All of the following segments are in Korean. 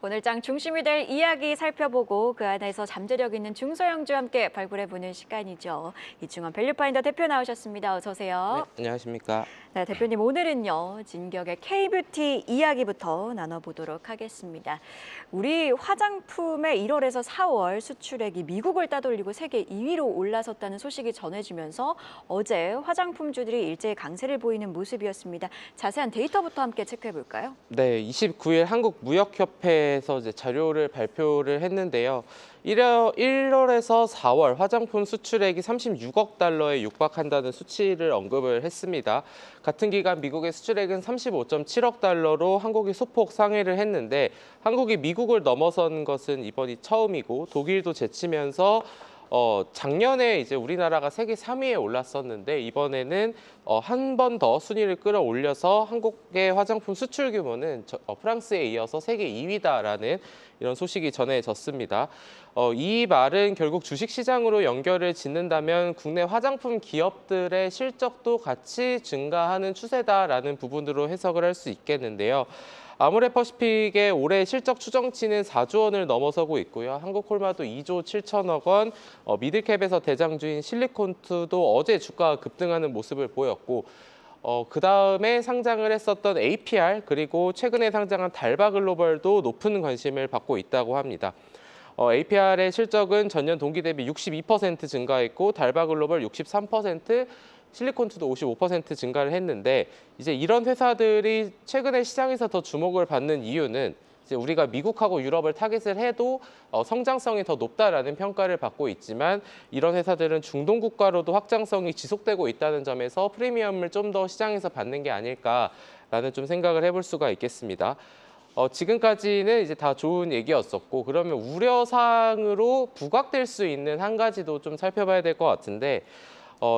오늘 장 중심이 될 이야기 살펴보고 그 안에서 잠재력 있는 중소형주와 함께 발굴해보는 시간이죠. 이충원 밸류파인더 대표 나오셨습니다. 어서 네, 오세요. 안녕하십니까. 네, 대표님 오늘은요. 진격의 K뷰티 이야기부터 나눠보도록 하겠습니다. 우리 화장품의 1월에서 4월 수출액이 미국을 따돌리고 세계 2위로 올라섰다는 소식이 전해지면서 어제 화장품주들이 일제히 강세를 보이는 모습이었습니다. 자세한 데이터부터 함께 체크해볼까요? 네, 29일 한국무역협회에서 이제 자료를 발표를 했는데요. 1월에서 4월 화장품 수출액이 36억 달러에 육박한다는 수치를 언급을 했습니다. 같은 기간 미국의 수출액은 35.7억 달러로 한국이 소폭 상회를 했는데 한국이 미국을 넘어선 것은 이번이 처음이고 독일도 제치면서 작년에 이제 우리나라가 세계 3위에 올랐었는데 이번에는 한 번 더 순위를 끌어올려서 한국의 화장품 수출 규모는 프랑스에 이어서 세계 2위다라는 이런 소식이 전해졌습니다. 이 말은 결국 주식시장으로 연결을 짓는다면 국내 화장품 기업들의 실적도 같이 증가하는 추세다라는 부분으로 해석을 할 수 있겠는데요. 아모레퍼시픽의 올해 실적 추정치는 4조 원을 넘어서고 있고요. 한국콜마도 2조 7천억 원, 미들캡에서 대장주인 실리콘투도 어제 주가가 급등하는 모습을 보였고 그다음에 상장을 했었던 APR 그리고 최근에 상장한 달바글로벌도 높은 관심을 받고 있다고 합니다. APR의 실적은 전년 동기 대비 62% 증가했고 달바글로벌 63%, 실리콘투도 55% 증가를 했는데 이제 이런 회사들이 최근에 시장에서 더 주목을 받는 이유는 이제 우리가 미국하고 유럽을 타겟을 해도 성장성이 더 높다라는 평가를 받고 있지만 이런 회사들은 중동 국가로도 확장성이 지속되고 있다는 점에서 프리미엄을 좀 더 시장에서 받는 게 아닐까라는 좀 생각을 해볼 수가 있겠습니다. 지금까지는 이제 다 좋은 얘기였었고 그러면 우려사항으로 부각될 수 있는 한 가지도 좀 살펴봐야 될 것 같은데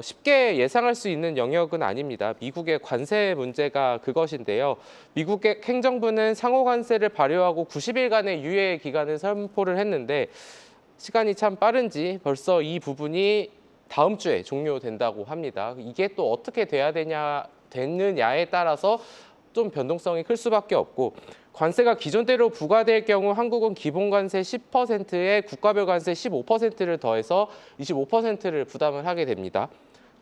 쉽게 예상할 수 있는 영역은 아닙니다. 미국의 관세 문제가 그것인데요. 미국의 행정부는 상호 관세를 발효하고 90일간의 유예 기간을 선포를 했는데 시간이 참 빠른지 벌써 이 부분이 다음 주에 종료된다고 합니다. 이게 또 어떻게 되느냐에 따라서 좀 변동성이 클 수밖에 없고 관세가 기존대로 부과될 경우 한국은 기본 관세 10%에 국가별 관세 15%를 더해서 25%를 부담을 하게 됩니다.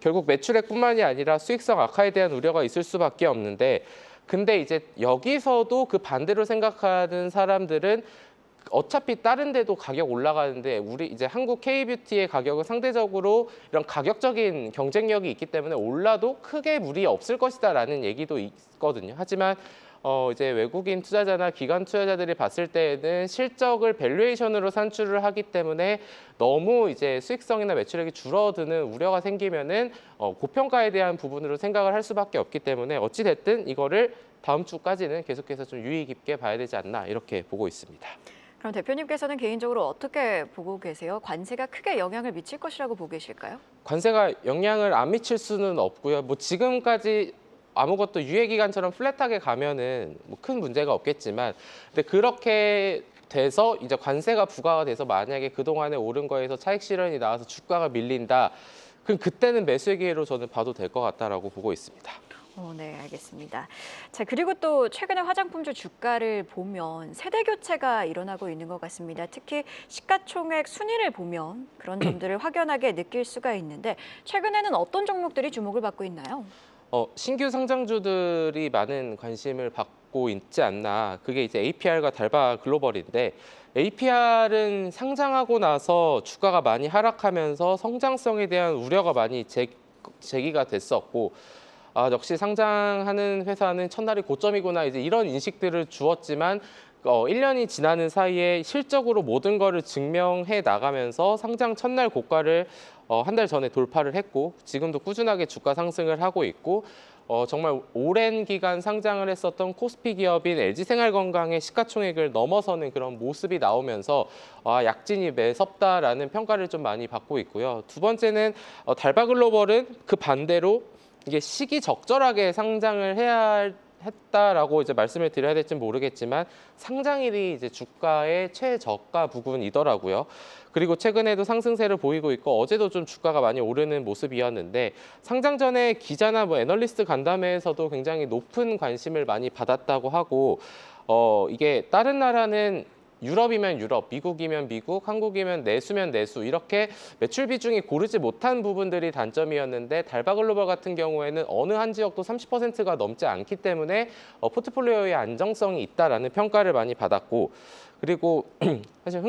결국 매출액뿐만이 아니라 수익성 악화에 대한 우려가 있을 수밖에 없는데 근데 이제 여기서도 그 반대로 생각하는 사람들은 어차피 다른 데도 가격 올라가는데 우리 이제 한국 K뷰티의 가격은 상대적으로 이런 가격적인 경쟁력이 있기 때문에 올라도 크게 무리 없을 것이다라는 얘기도 있거든요. 하지만 이제 외국인 투자자나 기관 투자자들이 봤을 때에는 실적을 밸류에이션으로 산출을 하기 때문에 너무 이제 수익성이나 매출액이 줄어드는 우려가 생기면은 고평가에 대한 부분으로 생각을 할 수밖에 없기 때문에 어찌 됐든 이거를 다음 주까지는 계속해서 좀 유의 깊게 봐야 되지 않나 이렇게 보고 있습니다. 그럼 대표님께서는 개인적으로 어떻게 보고 계세요? 관세가 크게 영향을 미칠 것이라고 보고 계실까요? 관세가 영향을 안 미칠 수는 없고요. 뭐 지금까지 아무것도 유예 기간처럼 플랫하게 가면은 뭐 큰 문제가 없겠지만, 근데 그렇게 돼서 이제 관세가 부과가 돼서 만약에 그동안에 오른 거에서 차익 실현이 나와서 주가가 밀린다. 그럼 그때는 매수의 기회로 저는 봐도 될 것 같다라고 보고 있습니다. 네, 알겠습니다. 자, 그리고 또 최근에 화장품주 주가를 보면 세대 교체가 일어나고 있는 것 같습니다. 특히 시가총액 순위를 보면 그런 점들을 확연하게 느낄 수가 있는데 최근에는 어떤 종목들이 주목을 받고 있나요? 신규 상장주들이 많은 관심을 받고 있지 않나. 그게 이제 APR과 달바 글로벌인데 APR은 상장하고 나서 주가가 많이 하락하면서 성장성에 대한 우려가 많이 제기가 됐었고 역시 상장하는 회사는 첫날이 고점이구나 이제 이런 인식들을 주었지만 1년이 지나는 사이에 실적으로 모든 거를 증명해 나가면서 상장 첫날 고가를 한 달 전에 돌파를 했고 지금도 꾸준하게 주가 상승을 하고 있고 정말 오랜 기간 상장을 했었던 코스피 기업인 LG생활건강의 시가총액을 넘어서는 그런 모습이 나오면서 약진이 매섭다라는 평가를 좀 많이 받고 있고요. 두 번째는 달바글로벌은 그 반대로 이게 시기적절하게 상장을 했다라고 이제 말씀을 드려야 될지 모르겠지만 상장일이 이제 주가의 최저가 부근이더라고요. 그리고 최근에도 상승세를 보이고 있고 어제도 좀 주가가 많이 오르는 모습이었는데 상장 전에 기자나 뭐 애널리스트 간담회에서도 굉장히 높은 관심을 많이 받았다고 하고 이게 다른 나라는 유럽이면 유럽, 미국이면 미국, 한국이면 내수면 내수 이렇게 매출 비중이 고르지 못한 부분들이 단점이었는데 달바글로벌 같은 경우에는 어느 한 지역도 30%가 넘지 않기 때문에 포트폴리오의 안정성이 있다라는 평가를 많이 받았고 그리고 사실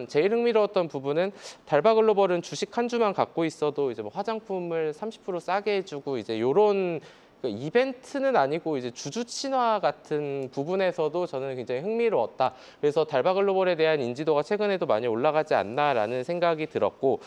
제일 흥미로웠던 부분은 달바글로벌은 주식 한 주만 갖고 있어도 이제 뭐 화장품을 30% 싸게 해주고 이제 요런 이벤트는 아니고 이제 주주 친화 같은 부분에서도 저는 굉장히 흥미로웠다. 그래서 달바글로벌에 대한 인지도가 최근에도 많이 올라가지 않나라는 생각이 들었고,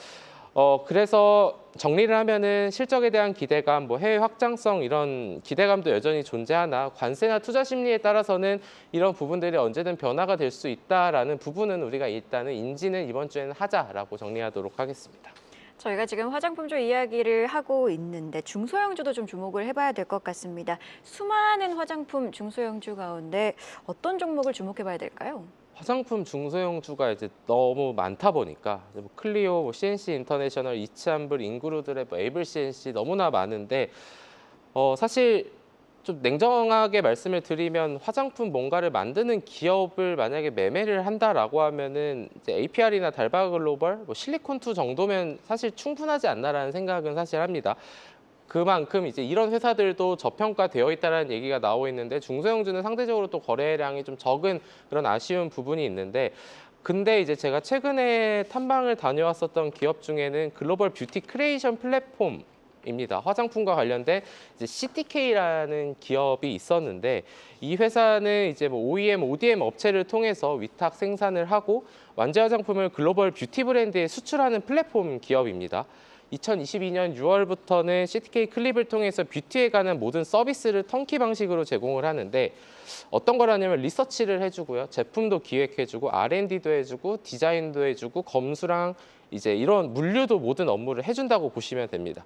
그래서 정리를 하면은 실적에 대한 기대감, 뭐 해외 확장성 이런 기대감도 여전히 존재하나 관세나 투자 심리에 따라서는 이런 부분들이 언제든 변화가 될 수 있다라는 부분은 우리가 일단은 인지는 이번 주에는 하자라고 정리하도록 하겠습니다. 저희가 지금 화장품주 이야기를 하고 있는데 중소형주도 좀 주목을 해봐야 될 것 같습니다. 수많은 화장품 중소형주 가운데 어떤 종목을 주목해봐야 될까요? 화장품 중소형주가 이제 너무 많다 보니까 뭐 클리오, 뭐 CNC 인터내셔널, 이츠한블, 인그루드랩, 뭐 에이블 CNC 너무나 많은데 사실 좀 냉정하게 말씀을 드리면 화장품 뭔가를 만드는 기업을 만약에 매매를 한다라고 하면은 이제 APR이나 달바글로벌, 뭐 실리콘2 정도면 사실 충분하지 않나라는 생각은 사실 합니다. 그만큼 이제 이런 회사들도 저평가되어 있다는 얘기가 나오고 있는데 중소형주는 상대적으로 또 거래량이 좀 적은 그런 아쉬운 부분이 있는데 근데 이제 제가 최근에 탐방을 다녀왔었던 기업 중에는 글로벌 뷰티 크리에이션 플랫폼입니다. 화장품과 관련된 이제 CTK라는 기업이 있었는데 이 회사는 이제 뭐 OEM, ODM 업체를 통해서 위탁 생산을 하고 완제 화장품을 글로벌 뷰티 브랜드에 수출하는 플랫폼 기업입니다. 2022년 6월부터는 CTK 클립을 통해서 뷰티에 관한 모든 서비스를 턴키 방식으로 제공을 하는데 어떤 거라냐면 리서치를 해주고요. 제품도 기획해주고 R&D도 해주고 디자인도 해주고 검수랑 이제 이런 물류도 모든 업무를 해준다고 보시면 됩니다.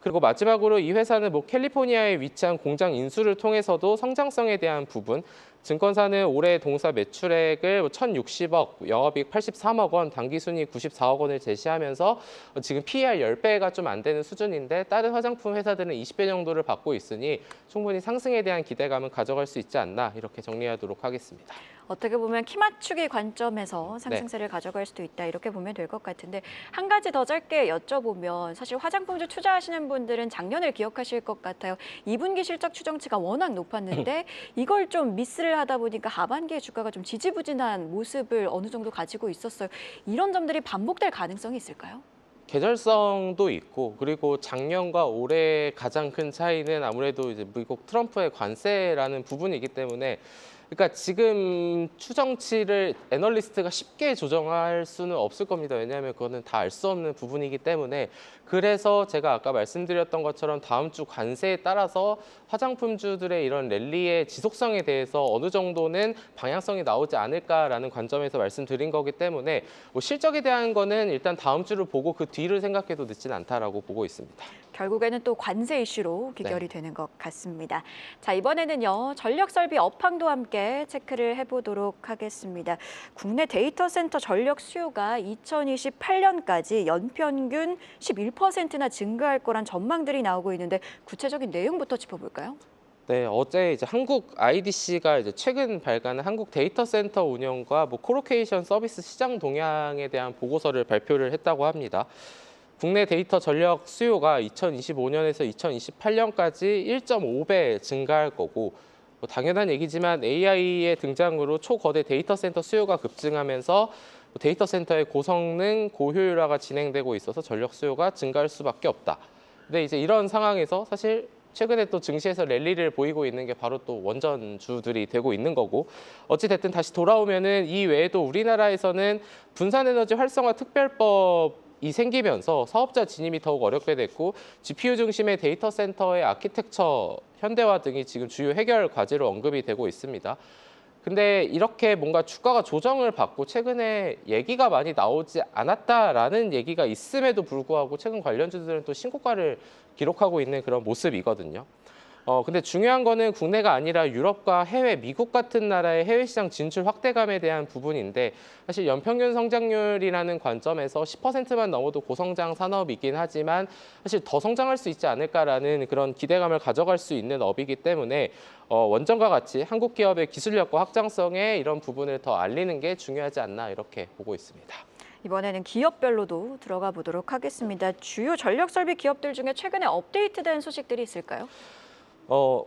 그리고 마지막으로 이 회사는 뭐 캘리포니아에 위치한 공장 인수를 통해서도 성장성에 대한 부분, 증권사는 올해 동사 매출액을 1,060억, 영업이익 83억 원, 당기순이익 94억 원을 제시하면서 지금 PER 10배가 좀 안 되는 수준인데 다른 화장품 회사들은 20배 정도를 받고 있으니 충분히 상승에 대한 기대감은 가져갈 수 있지 않나 이렇게 정리하도록 하겠습니다. 어떻게 보면 키 맞추기 관점에서 상승세를 가져갈 수도 있다 이렇게 보면 될 것 같은데 한 가지 더 짧게 여쭤보면 사실 화장품주 투자하시는 분들은 작년을 기억하실 것 같아요. 2분기 실적 추정치가 워낙 높았는데 이걸 좀 미스를 하다 보니까 하반기에 주가가 좀 지지부진한 모습을 어느 정도 가지고 있었어요. 이런 점들이 반복될 가능성이 있을까요? 계절성도 있고 그리고 작년과 올해 가장 큰 차이는 아무래도 이제 미국 트럼프의 관세라는 부분이기 때문에 그러니까 지금 추정치를 애널리스트가 쉽게 조정할 수는 없을 겁니다. 왜냐하면 그거는 다 알 수 없는 부분이기 때문에 그래서 제가 아까 말씀드렸던 것처럼 다음 주 관세에 따라서 화장품주들의 이런 랠리의 지속성에 대해서 어느 정도는 방향성이 나오지 않을까라는 관점에서 말씀드린 거기 때문에 뭐 실적에 대한 거는 일단 다음 주를 보고 그 뒤를 생각해도 늦진 않다라고 보고 있습니다. 결국에는 또 관세 이슈로 귀결이 되는 것 같습니다. 자, 이번에는요. 전력설비 업황도 함께 체크를 해보도록 하겠습니다. 국내 데이터 센터 전력 수요가 2028년까지 연평균 11%나 증가할 거란 전망들이 나오고 있는데 구체적인 내용부터 짚어볼까요? 네, 어제 이제 한국 IDC가 이제 최근 발간한 한국 데이터 센터 운영과 뭐 코로케이션 서비스 시장 동향에 대한 보고서를 발표를 했다고 합니다. 국내 데이터 전력 수요가 2025년에서 2028년까지 1.5배 증가할 거고 뭐 당연한 얘기지만 AI의 등장으로 초거대 데이터 센터 수요가 급증하면서 데이터 센터의 고성능, 고효율화가 진행되고 있어서 전력 수요가 증가할 수밖에 없다. 근데 이제 이런 상황에서 사실 최근에 또 증시에서 랠리를 보이고 있는 게 바로 또 원전주들이 되고 있는 거고 어찌됐든 다시 돌아오면은 이 외에도 우리나라에서는 분산에너지 활성화 특별법이 생기면서 사업자 진입이 더욱 어렵게 됐고 GPU 중심의 데이터 센터의 아키텍처 현대화 등이 지금 주요 해결 과제로 언급이 되고 있습니다. 근데 이렇게 뭔가 주가가 조정을 받고 최근에 얘기가 많이 나오지 않았다라는 얘기가 있음에도 불구하고 최근 관련주들은 또 신고가를 기록하고 있는 그런 모습이거든요. 근데 중요한 거는 국내가 아니라 유럽과 해외, 미국 같은 나라의 해외 시장 진출 확대감에 대한 부분인데 사실 연평균 성장률이라는 관점에서 10%만 넘어도 고성장 산업이긴 하지만 사실 더 성장할 수 있지 않을까라는 그런 기대감을 가져갈 수 있는 업이기 때문에 원전과 같이 한국 기업의 기술력과 확장성에 이런 부분을 더 알리는 게 중요하지 않나 이렇게 보고 있습니다. 이번에는 기업별로도 들어가 보도록 하겠습니다. 주요 전력 설비 기업들 중에 최근에 업데이트된 소식들이 있을까요?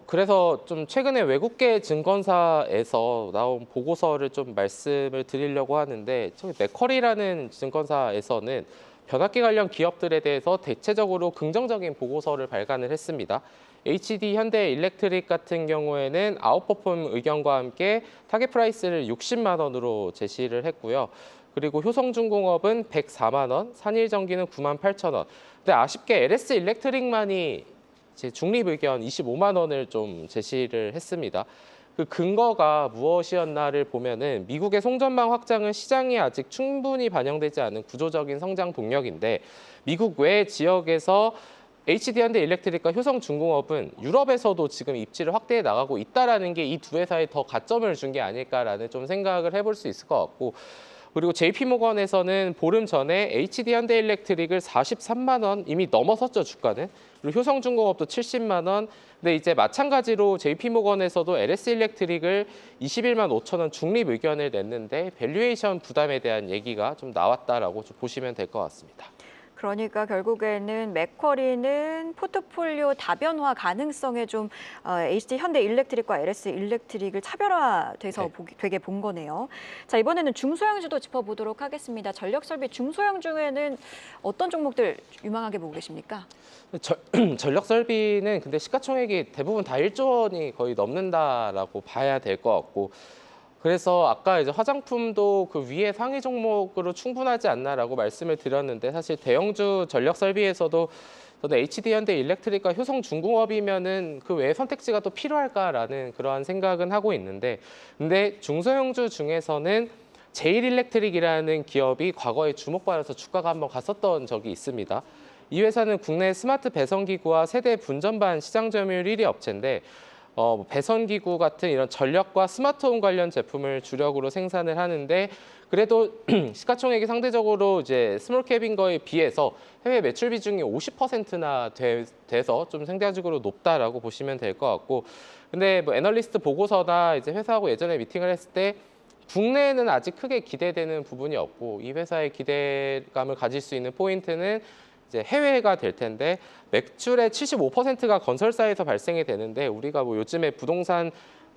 그래서 좀 최근에 외국계 증권사에서 나온 보고서를 좀 말씀을 드리려고 하는데, 저기 맥쿼리라는 증권사에서는 변압기 관련 기업들에 대해서 대체적으로 긍정적인 보고서를 발간을 했습니다. HD 현대 일렉트릭 같은 경우에는 아웃퍼폼 의견과 함께 타겟 프라이스를 60만 원으로 제시를 했고요. 그리고 효성중공업은 104만 원, 산일전기는 9만 8천 원. 근데 아쉽게 LS 일렉트릭만이 제 중립 의견 25만 원을 좀 제시를 했습니다. 그 근거가 무엇이었나를 보면은 미국의 송전망 확장은 시장이 아직 충분히 반영되지 않은 구조적인 성장 동력인데 미국 외 지역에서 HD 현대 일렉트릭과 효성중공업은 유럽에서도 지금 입지를 확대해 나가고 있다라는 게 이 두 회사에 더 가점을 준 게 아닐까라는 좀 생각을 해볼 수 있을 것 같고, 그리고 JP모건에서는 보름 전에 HD 현대일렉트릭을 43만 원 이미 넘어섰죠, 주가는. 그리고 효성중공업도 70만 원. 근데 이제 마찬가지로 JP모건에서도 LS일렉트릭을 21만 5천 원 중립 의견을 냈는데 밸류에이션 부담에 대한 얘기가 좀 나왔다라고 좀 보시면 될 것 같습니다. 그러니까 결국에는 맥쿼리는 포트폴리오 다변화 가능성에 좀 HD 현대 일렉트릭과 LS 일렉트릭을 차별화돼서 되게 본 거네요. 자, 이번에는 중소형주도 짚어보도록 하겠습니다. 전력 설비 중소형 중에는 어떤 종목들 유망하게 보고 계십니까? 전력 설비는 근데 시가총액이 대부분 다 1조 원이 거의 넘는다라고 봐야 될 것 같고, 그래서 아까 이제 화장품도 그 위에 상위 종목으로 충분하지 않나라고 말씀을 드렸는데, 사실 대형주 전력 설비에서도 저는 HD 현대 일렉트릭과 효성중공업이면은 그 외에 선택지가 또 필요할까라는 그러한 생각은 하고 있는데, 근데 중소형주 중에서는 제일일렉트릭이라는 기업이 과거에 주목받아서 주가가 한번 갔었던 적이 있습니다. 이 회사는 국내 스마트 배선기구와 세대 분전반 시장 점유율 1위 업체인데, 배선기구 같은 이런 전력과 스마트홈 관련 제품을 주력으로 생산을 하는데, 그래도 시가총액이 상대적으로 이제 스몰캡인 거에 비해서 해외 매출 비중이 50%나 돼서 좀 상대적으로 높다라고 보시면 될 것 같고, 근데 뭐 애널리스트 보고서나 이제 회사하고 예전에 미팅을 했을 때 국내에는 아직 크게 기대되는 부분이 없고, 이 회사의 기대감을 가질 수 있는 포인트는 이제 해외가 될 텐데, 매출의 75%가 건설사에서 발생이 되는데, 우리가 뭐 요즘에 부동산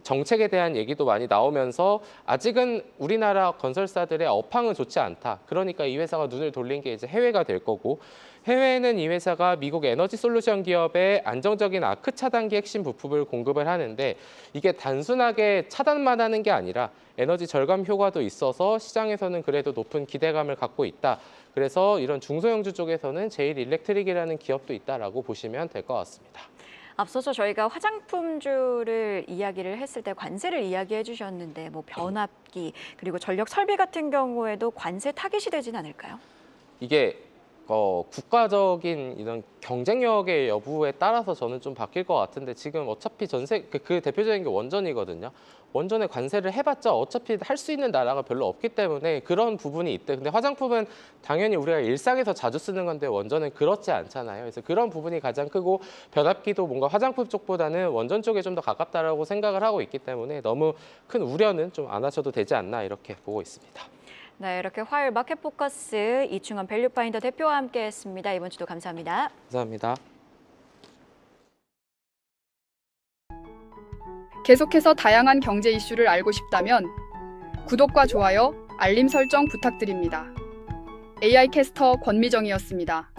정책에 대한 얘기도 많이 나오면서 아직은 우리나라 건설사들의 업황은 좋지 않다. 그러니까 이 회사가 눈을 돌린 게 이제 해외가 될 거고, 해외에는 이 회사가 미국 에너지 솔루션 기업에 안정적인 아크 차단기 핵심 부품을 공급을 하는데, 이게 단순하게 차단만 하는 게 아니라 에너지 절감 효과도 있어서 시장에서는 그래도 높은 기대감을 갖고 있다. 그래서 이런 중소형주 쪽에서는 제일일렉트릭이라는 기업도 있다라고 보시면 될 것 같습니다. 앞서서 저희가 화장품주를 이야기를 했을 때 관세를 이야기해 주셨는데, 뭐 변압기 그리고 전력 설비 같은 경우에도 관세 타깃이 되진 않을까요? 이게 국가적인 이런 경쟁력의 여부에 따라서 저는 좀 바뀔 것 같은데, 지금 어차피 전세 그 대표적인 게 원전이거든요. 원전에 관세를 해봤자 어차피 할 수 있는 나라가 별로 없기 때문에 그런 부분이 있대. 근데 화장품은 당연히 우리가 일상에서 자주 쓰는 건데 원전은 그렇지 않잖아요. 그래서 그런 부분이 가장 크고, 변압기도 뭔가 화장품 쪽보다는 원전 쪽에 좀 더 가깝다라고 생각을 하고 있기 때문에 너무 큰 우려는 좀 안 하셔도 되지 않나 이렇게 보고 있습니다. 네, 이렇게 화요일 마켓포커스 이충원 밸류파인더 대표와 함께했습니다. 이번 주도 감사합니다. 감사합니다. 계속해서 다양한 경제 이슈를 알고 싶다면 구독과 좋아요, 알림 설정 부탁드립니다. AI 캐스터 권미정이었습니다.